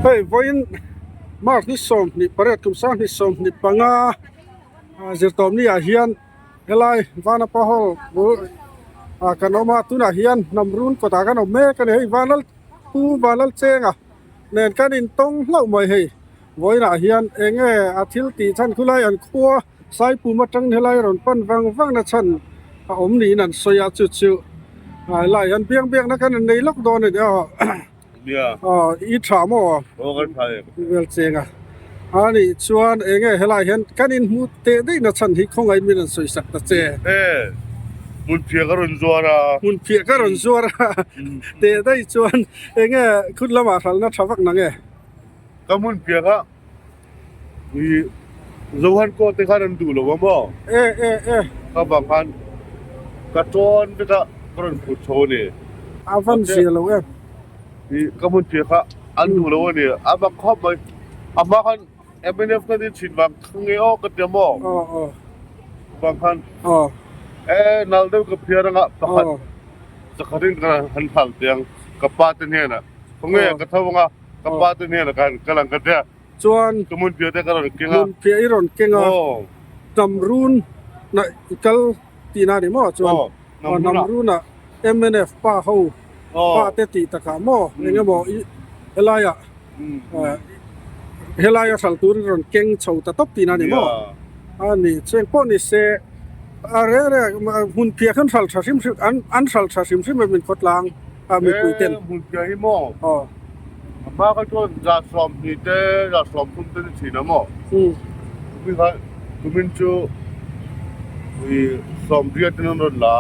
เฮ้ยวันมาร์นิสมนี่ประเทศกุมสานนิสมนี่ปังอาเจตอมนี่อาเฮียนเฮลัยวานาปะฮอลกันออกมาตุนอาเฮียนนำรุนก็ตากันออกเมกันเฮ้ยวานัลปูวานัลเซงอ่ะเนินกันอินตงเล่าไม่เฮ้ยวันอาเฮียนเองอาทิลตีฉันคุไลอันคัวสายปูมาจังเฮลัยรอนปันวังนะฉันอมนี่นั่นสยาจุดไล่อันเบียงนักกันในล็อกดาวน์เนี่ยอีทามโอ้กันไปเวลเซงอ่ะอันนี้ชวนเองเฮลัยเห็นกันอินมูเตได้นะฉันที่คงไอ้มีนั่นสวยสักตะเจมุนเพียกรุนจัวระเตได้ชวนเองคุณละมาทัลนะชาวฟักนังก็มุนเพียกะวีโจฮันก็เตขันดูหรอวะมั้งก็บางพันกระโจนไปซะกรุนพุทโธนี่อาฟันเสียแล้วนี่ก็มุนเพียกะอันดูแล้วเนี่ยอาบังครอบไปอามาคันเอเมเนฟกันที่ชินบางครั้งเงี้ยก็เดียวมั้งบางพันนัลเดก็เพียร์งะประคันจะขัดกันหันหันเตียงกับป้าตัวนี้นะคงเงี้ยกับเท่าว่ากับป้าตัวนี้นะกันกำลังกันเดียชวนก็มุนเพียร์ได้กันเก่งมุนเพียร์อีรอนเก่งนำรุนนะกัลตีนาดิมั้งชวนนำรุนนะMNF ป้าเขาป้าเตติตะกาโมเนี่ยบอกเฮลายสัลตูริรอนเก่งชาวตะตบตีนาดิมั้งอันนี้เชิงป้อนนี่เสอะไรหุ่นเพียขันสัลชาซิมอันสัลชาซิมมันเป็นคนลางมีคุยเต้นหุ่นเพียหิมอมาก็ชวนจะสอบนี่เต้จะสอบทุ่มเต้นสีน้ำมั้งคุยกันคุยมินจูคุยสอบเรียนที่นั่นรอ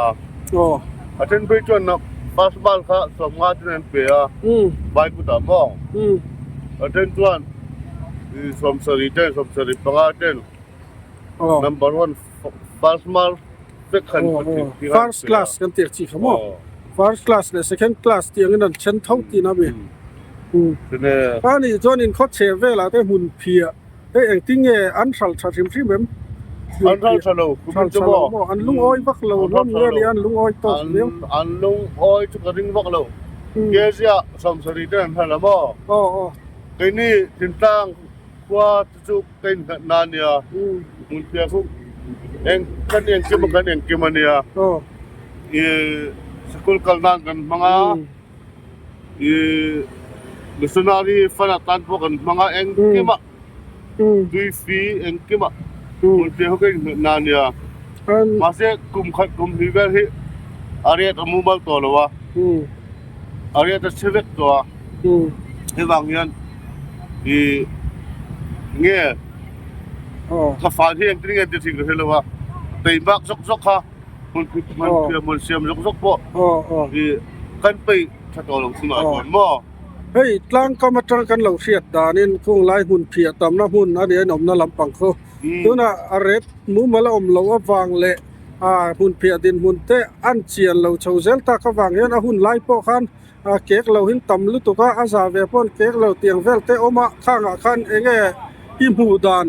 อาจารย์ไปชวนนักบาสบอลค่ะสอบงานที่นั่นเปียไปกุตามั้งอาจารย์ชวนสอบสริเต้สอบสริปังอาเต้น number one first mark second first class กันเตียจีขโม first class เลย second class เตียงนั่นเช่นเท่าตีนะเบอันนี้จวนอินโคเชเวลาได้หุ่นเพียได้เองทิ้งอันสัลชาซิมซิมอันสัลชาโลคุณจะบอกอันลุงอ้อยบักโลล้มเรียนลุงอ้อยตกเลี้ยงอันลุงอ้อยจุกริงบักโลเกษียสมสริเต้นทันละมั้งไอ้นี่ทิ้งตั้งว่าจุกเต้นนานเนี่ยหุ่นเพียคุกเองกันเองคิดกันเองคิดมันเนี่ยสกุลกันนั่งกันมังอ่ะมิสซนารีฟันตันพวกกันมังอ่ะเองคิดมาดุยฟีเองคิดมามันเจ้ากันนั่นเนี่ยมาเสกกุมขัดกุมฮิเวอร์ฮีอารีตมูบัลตัวละวะอารีตเชฟตัวที่บางอย่างเงี้ยก็ฟ้าที่ยังติ้งยังติ้งกันเลยว่าแต่บักซกค่ะมันเสียมซกพอกันไปถ้าตัวลงสมัยก่อนมั้งเฮ้ยกลางก็มาตรังกันเหล่าเสียดานี่คงไล่หุ่นเพียตามน้ำหุ่นอันนี้หนุ่มน่าลำปังเขาตัวน่ะอะไรมูมาละเราว่าวางเละหุ่นเพียดินหุ่นเตะอันเจียนเราชาวเซลตาเขาวางเห็นหุ่นไล่พวกขันเก๊กเราหินต่ำลุตุกะอาซาเวปอนเก๊กเราเตียงเวลเตะออกมาข้างขันเองหิมหูดาน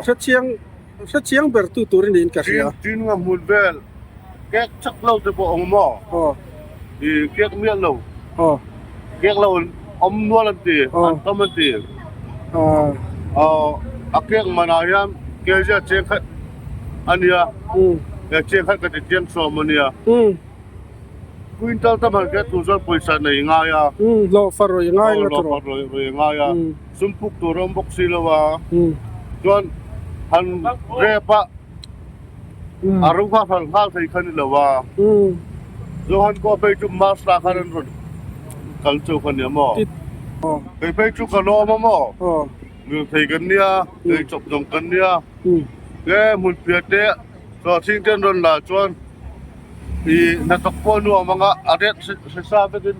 เชียงเบอร์ตูรินินกันเสียจริงว่ามูลเวลแกชักเราจะบอกองม่แกเมียเราแกเราอมนัวลันตีอันต้มลันตีแกมันอะไรแกจะเชียงขัดอันนี้แกเชียงขัดกับเชียงสอมันเนี่ยคุยตั้งแต่มันแกตัวส่วนปุ๋ยสันในง่ายรอฟาร์อยง่ายนะตัวรอฟาร์อยง่ายสมปุกตัวรำบกศิลวะจนฮันเรปะอารมณ์พันข้าวไทยขันเลวะจนฮันก็ไปจุ่มมาสตาร์ขันรุ่นกันจูขันเนี่ยมั้งไปจุ่มกันล้อมั้งมั้งเมืองไทยกันเนี่ยไปจบตรงกันเนี่ยแกมุนเปียเตะก็ทิ้งเดินรุ่นละจนนักตะโกนนัวมังอ่ะอะไรศึกษาไปดิ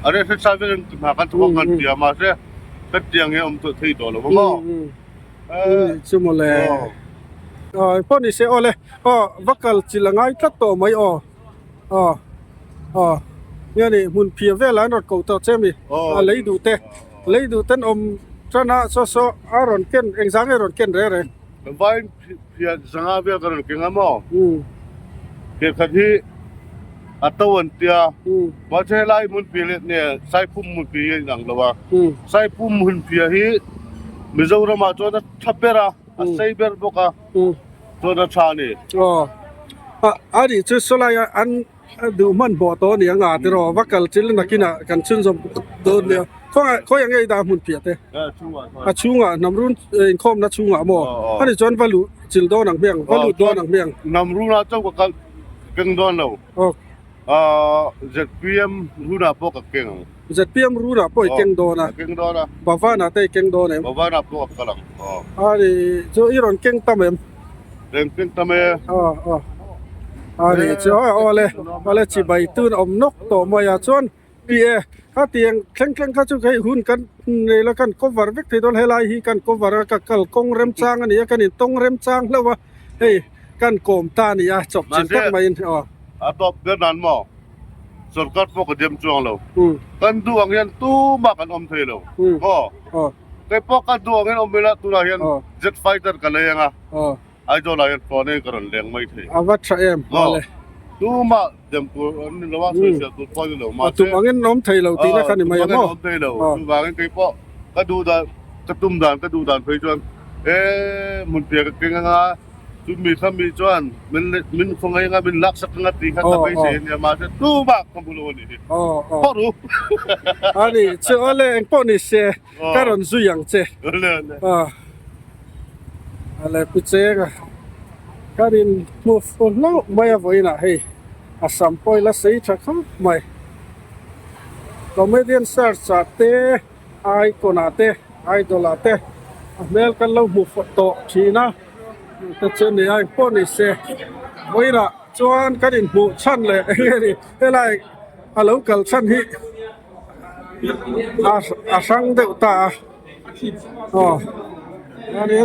อะไรศึกษาไปดิมากันทุกคนเดียมาเสียก็เดียงเงี้ยตัวที่ตัวละมั้งชั่วโมงเลยพอนี่เสียเลยวักกันจิละง่ายทัดตัวไม่เนี่ยนี่หุ่นเพียเวลาหนอดกูตัวเจมี่เลยดูเต้นชนะโซอารอนเกนเอ็งสังอารอนเกนเร่ไปเพียสังอาเบียกันเก่งมั้งเกี่ยวกับที่ อัตวันเตียว่าใช้ไล่มุนเปียเนี่ยใส่พุ่มมุนเปียอย่างละว่าใส่พุ่มมุนเปียฮีมิจฉามาจนทับเปร่าใส่เบอร์บกะจนชานี่อ๋ออันนี้จะสลายอันดูมันบ่ตัวเนี่ยงาที่รอว่ากัลจิลนักกินกันชื่นชมตัวเนี่ยเขายังไงดามุนเปียเต้ชูงะน้ำรุ่นคอมนะชูงะหม้ออันนี้จนวัลุจิลโดนังเมียงวัลุโดนังเมียงน้ำรู้นะเจ้าก็เก่งโดนเราZPM รู้นะพวกเก่งZPM รู้นะพวกเก่งโดนะบ่าวน่ะเต้เก่งโดเนี่ยบ่าวน่ะพวกกำลังอันนี้จะอีรอนเก่งตั้มเอ็มเก่งตั้มอันนี้จะอะไรจีบตูนอมนกตัวมายาชวนพี่ข้าเตียงแข็งข้าจุกให้หุ่นกันในละกัน cover วิกที่โดนเฮลัยฮีกัน cover กับกัลกงเร็มจางอันนี้กันนี่ตรงเร็มจางแล้วว่าเฮ้ยกันโกมตานี่จบจริงตั้งมาอินตบเดือนนั้นมั้งสุดก็พวกเดียมจวงเรากันดวงเงินตู้มากันอมเทเราแต่พวกกันดวงเงินอมเวลาตัวเห็นเจ็ตไฟเตอร์กันเลยยังไอ้ตัวเราเห็นตัวนี้ก็เรื่องไม่ถึงวัชเอ็มตู้มาเดียมตัวนี่เราว่าสุดยอดตัวพอจะเรามาตัวเงินอมเทเราตีนักกันนี่มายังอมเทเราตัวเงินกี่พวกก็ดูด่านก็ตุ้มด่านก็ดูด่านไปจนมุนเปียกเก่งงาจุดมีคำมีจวนมันคงไงงั้นมันลักษณะตีขั้นตอนไปเสียเนี่ยมาเสร็จตู้บ้าคำพูดวันนี้พอรู้อันนี้เชื่อเลยพวกนี้เสียการันซุยังเจ้อะไรพูดเจ้ก็การินมูฟแล้วไม่เอาไว้นะเฮ้ยอาสัมปอยละสีชักเขาไม่เราไม่เรียนเสิร์ชเตะไอโกนาเตะไอดอลเตะเมื่อกันเรามูฟโตชีนะแต่เช่นนี้ไอ้พวกนี้เสียไว้ละจวนกันอินหูชั้นเลยไอ้นี่อะไรอะไรกันชั้นที่สังเดวตาอันนี้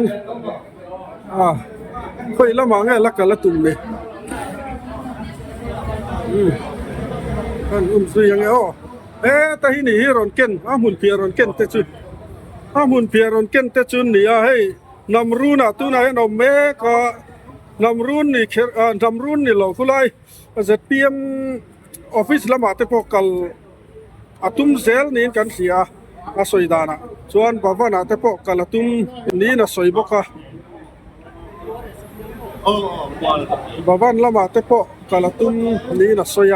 คุยละมังไงละกันละตุ่มเลยกันสุยยังไงแต่ที่นี่รอนเก่นหมุนเพียรอนเก่นแต่จุดหมุนเพียรอนเก่นแต่จุดนี่ให้นำรุ่นตัวไหนนำเมฆนำรุ่นนี่นำรุ่นนี่เราคุไลจะเตรียมออฟฟิศละมาแต่พวกกัลตุ้มเซลนี่กันเสียสวยดานะส่วนบ่าวน่ะแต่พวกกัลตุ้มนี่น่ะสวยบกะบ่าวละมาแต่พวกกัลตุ้มนี่น่ะสวย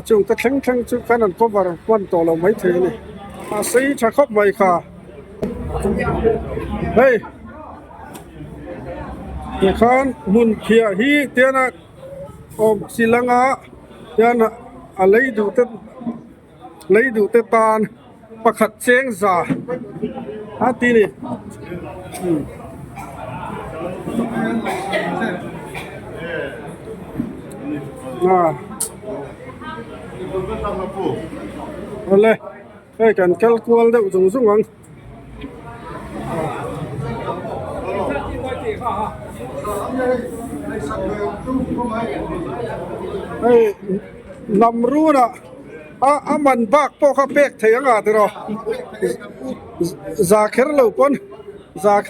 จุงแต่แข็งจุงกันนั่นก็วันต่อเราไม่เท่นี่สีชักคบไม่ค่ะเฮ้ยขันมุนเพียฮีเตียนะศิลังเตียนะอะไรดูเตตานประคัดเชียงซาทีนี่อะไรเฮ้ยกันแคลคูลเดี๋ยวส่งวังนำรู้นะมันบักพวกเขาเป็กเทียงอะไรหรอจากเหล่าคนจาก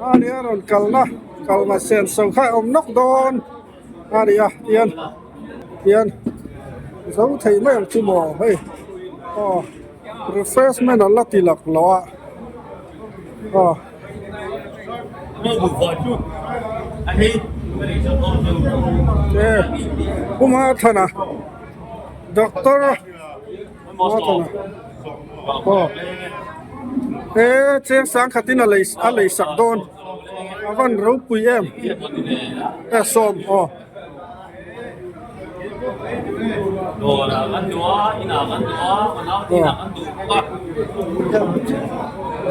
อันนี้รอนกัลนะเซนส่งให้นกโดนอันนี้เตียนเขาไทยไม่ยังชั่วโมงเฮ้ยrefreshment อะไรที่หลักล้อผมมาท่านะด็อกเตอร์มาท่านะเจ้าสังขัดที่อะไรสักโดนวันรู้ปุยส้ม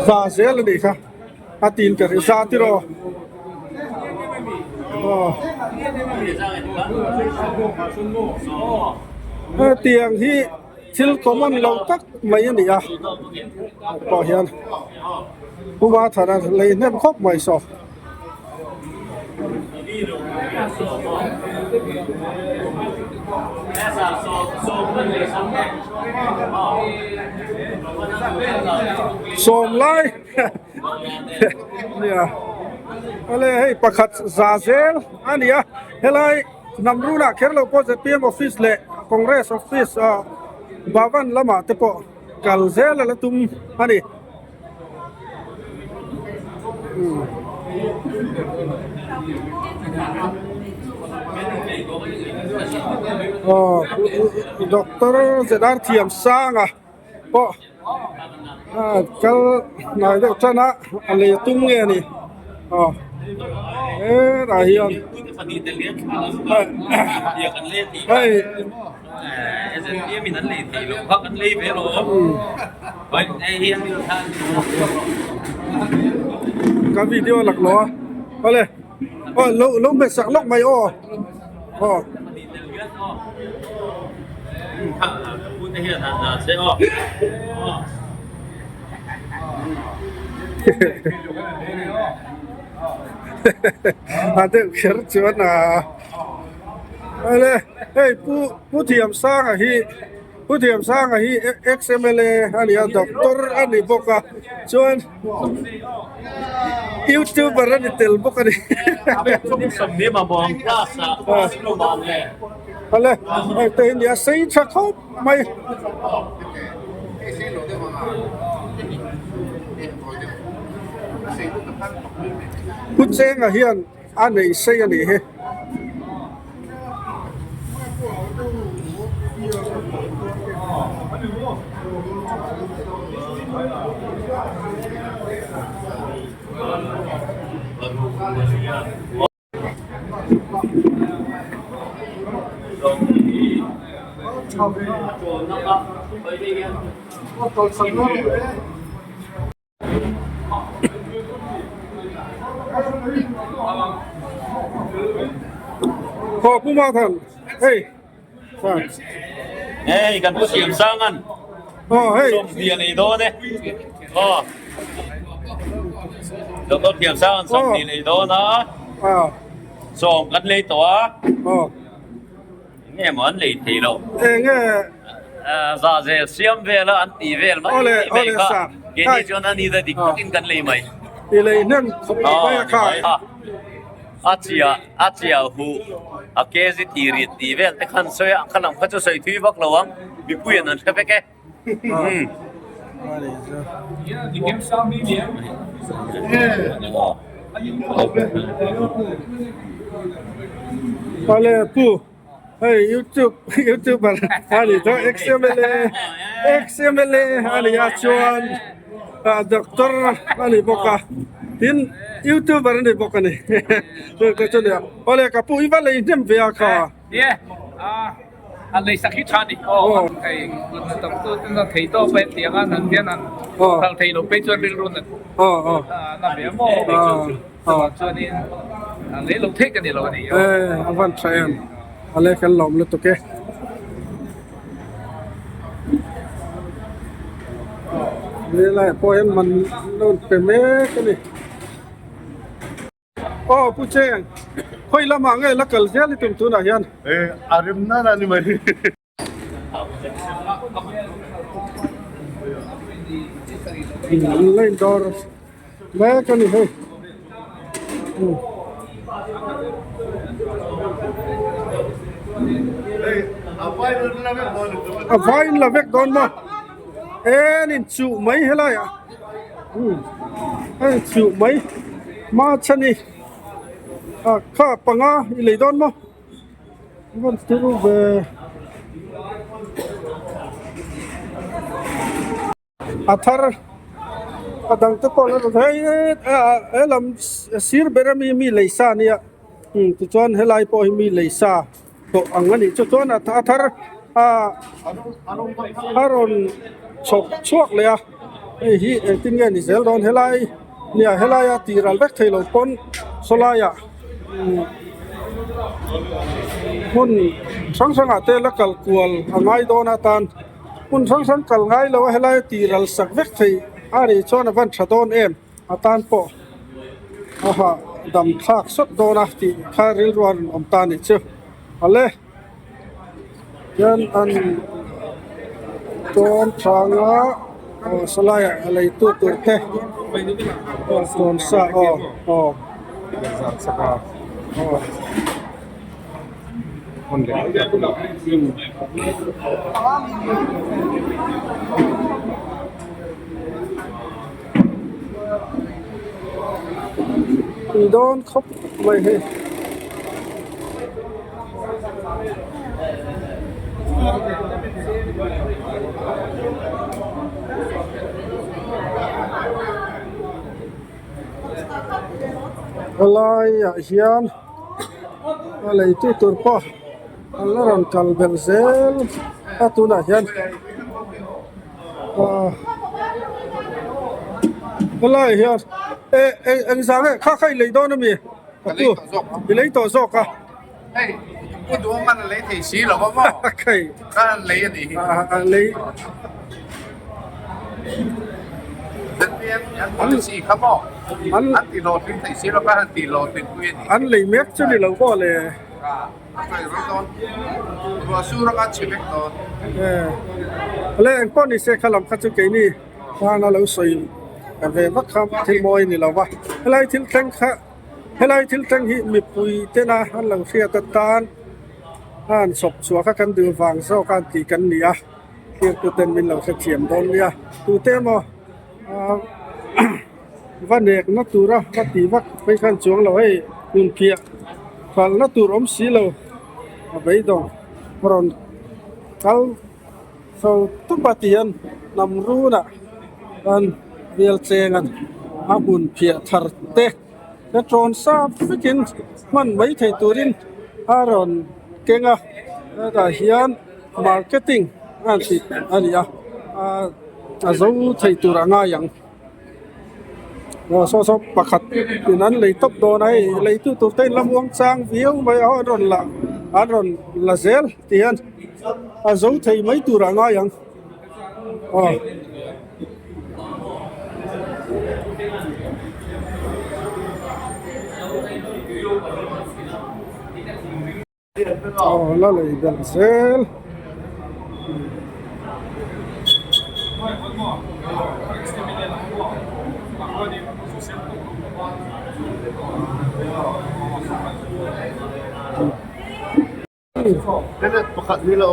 ซาเซลนี่ค่ะอาทินกันซาติโรเตียงที่ทิลคอมันเราตักไม่ยันดีพอเห็นผู้ว่าฐานะเลยเนี่ยครบไม่สอบส่งไล่เนี่ยอะไรให้ประคัดซาเซลอันนี้เฮ้ย Hnam Rûnah Kerala opposite PM office le Congress office Bavan lama tepo kalzel la tum hani Dr. Zedar Thiam Sanga po kal nai de chana ale tum nge ni rahian hey cái video lạc ló vale lúc mẹ sạc lúc mày ada kerjaan vale hey pu thiam sang hi XMLA ani doktor ani boka chuan YouTuber ani tel boka ni vale te india sei chakho mai pu chenga hian ani sei ani he Ho puma than hey Hey, kan po siyam sangan. hey Som dia ni do ne. Oh. Doktor siyam sangan som dia ni do na. Som kan le to a. Nghe món lì thì đâu. nghe Dạ dễ siyam về là ăn tì về mà. Ole Cái này cho nó đi ra đi cooking kan le mày. ilay nem bay ka Achia hu a kezi tiri ti vel te khan soya khanam khacho soi thui bak lawang bi puyan an khape ke vale pu hey YouTuber ani to XMLA ani ya chuan doktor ani boka tin YouTuber ani boka ni to chuan ya ole ka pu iba le nem ve ka anh lấy sắc hít chán đi, cái tập tôi nó thấy to bên tiếng anh thằng tiếng anh, thằng thấy nó bên trên bên luôn nè, nó bé mò, cho nên lấy lồng thích cái này rồi này, anh vẫn sai anh lấy cái lồng lên tụi cái đây là coi em mình luôn phải mấy cái này pu cheng khoi la ma ngai la kal ja li tum tu na hian arim na ni mai lên door mấy cái này hey a vai la vek don ma in chu mai helai chu mai ma chani kha panga ilei don ma vẫn tu về athar adang te ko la thai elam sir berami mi leisa nia tu chon helai po mi leisa to angani chu chon athar aron chok chuak le hi tin nge ni zel don helai nia helai tiral vek thailo pon solaya mun sang ate la kal kual angai dona tan mun sang kal ngai lo helai tiral sak vek thei ari chona van thadon em atan po aha dam thak sot dona ti kharil ron om tan ni chu ale yan an ton thanga salaya alai tu te ton sa คนเดียว อีโดนครบไม่ให้อะไรอ่ะเฮียนอะไรที่ตัวพ่ออะไรรันคัลเบลเซลตัวน่ะเฮียนอะไรเฮียนเอ็งสั่งให้ข้าใครเลยโดนมีตัวเลยตัวซอกอ่ะเฮ้ยพูดดูว่ามันเลยถี่สีหรอพ่อพ่อ ใครก็เลยอันนี้เลย อันสีครับพ่ออันตีโลถึงถี่สีแล้วก็อันตีโลถึงกุ้ยนี่อันเลยเม็ดช่วยเราก็เลยไปรถโดนตัวสู้แล้วก็ชิมโดนแล้วอันป้อนนี่เสกขลังขัดจุกนี่ว่าน่าเราสวยเววักคำที่มอยนี่เราว่าอะไรที่แข่งข้าอะไรที่แข่งหิมีปุยเจน่าอันเราเสียตัดตานอันศพสัวข้ากันดูฟังเศร้าการตีกันเนี่ยเกี่ยวกับเต็มเป็นเราเสียมโดนเนี่ยตัวเต็มอ่ะวันเด็กนักตัวเราวัดตีวักไปขันจวงเราให้ลุนเพียฝันนักตัวอมสีเราไปดองพรอนเขาตุ้มปฏิยันนำรู้นะอันเวลเซงันอาบุญเพียทาร์เตะและตรอนซาฟิกินมันไว้ไทยตัวรินอารอนเก่งอ่ะแต่เฮียนมาร์เก็ตติ้งอันที่อันนี้อ่ะจะไทยตัวง่ายอย่างสอบประคัดที่นั้นเลยตบโดนไอ้เลยตัวเต้นลำวงสร้างวิวไปเอาอารอนละเซลที่อันจะไทยไม่ตัวง่ายอย่างแล้วเลยเดลเซลนั่นประคัดนี่เรา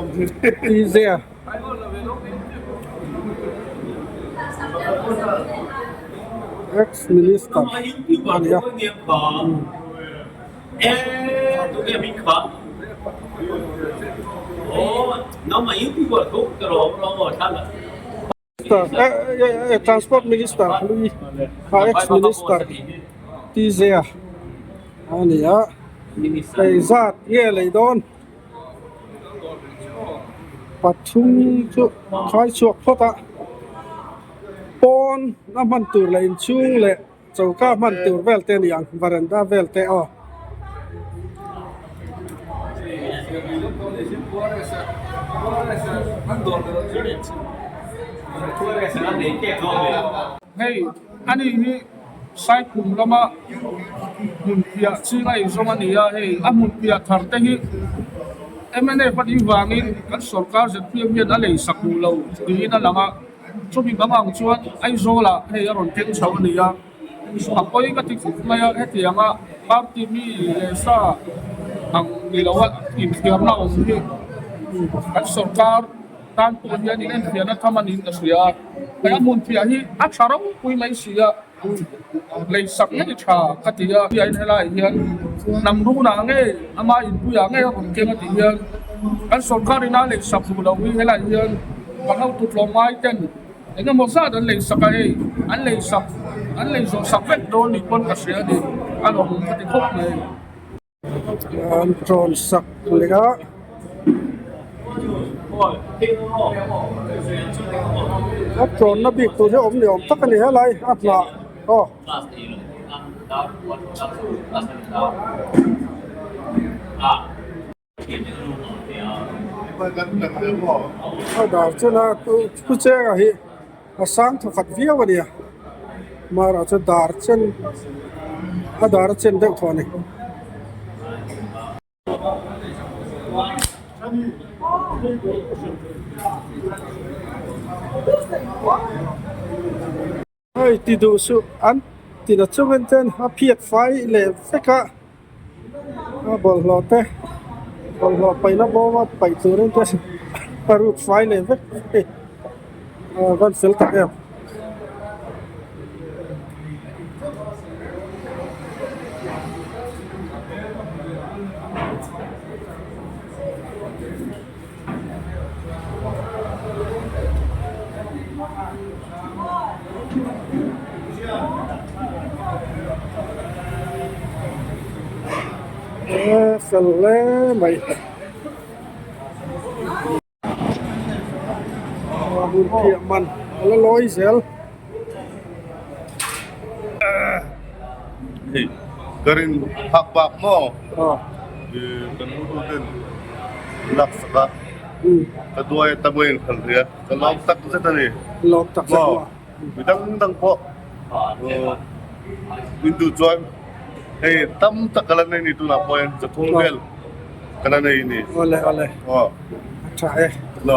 อีเซียex-minister ya tụi em bị khẩn nó mà yếu cái thuốc rồi sao là transport minister ex-minister Tizia ani ya ei zat ye lei don pathum chu khai chuak phota pon na man tur lein chung le chauka man tur vel te niang varanda vel te o hey anh ini sai kum lama Hmunphiah chi lai zomania hey Hmunphiah thar te hi emene pati wangin kan sarkar zet piam hian alei sakmu lo ti na langa chumi bamang chuan ai zola hey aron teng chho ania apoi ka ti maya hetianga party mi sa ang nilawa in firna om hi kan sarkar tan tu hian in fiana thamanin ka sia kaya Hmunphiah hi a tharau pui mai sia lấy sập nhất trà cái gì à hiện nay hiện Hnam Rûnah nghe ama in puya nghe còn kia cái hiện anh sốt cao đi na lấy sập rồi đâu hiện nay hiện còn đâu tụt lom mai tên anh một sao anh lấy sập cái anh lấy rồi sập vết đôi đi con cái gì đi anh làm cái khúc này anh tròn sập lấy đó áp tròn nó bị tụt theo ống điều tất cả này lại áp lại đào cho nó cứ chơi à sáng thuộc hạt vía vậy à mà ra cho đào trên đeo thôi này ơi thì đủ sự ăn thì nó chung bên trên phiệt phái lệ phép cả bol lọt thế kalau paina bawa pai turun ke perut file itu kan filter ya phurlût mày Hmunphiah man ala loi zel Garin hakbak mo. ah Kanututin. Laksaka. Kedua yang tamuin kalian. Kalau tak kita ni. lom tak Mo. sakwa Bidang po. Windu John. Tam tak kalan ini tu nak poin. Setunggal. Kanan ini. oleh Oh. acha Lo.